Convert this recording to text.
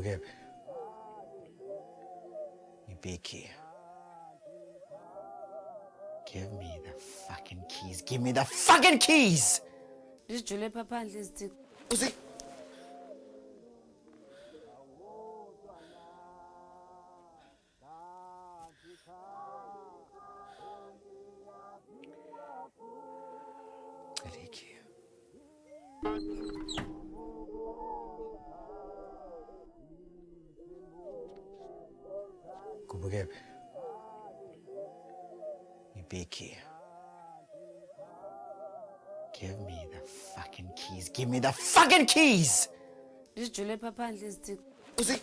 Kubukephi? Ibiki. Give me the fucking keys. Give me the fucking keys! Sijule phandle izithixo. Uzi. Celiki. Kubukephi? Ibiki. Give me the fucking keys. Give me the fucking keys! Sijule phandle izithixo. Uzi.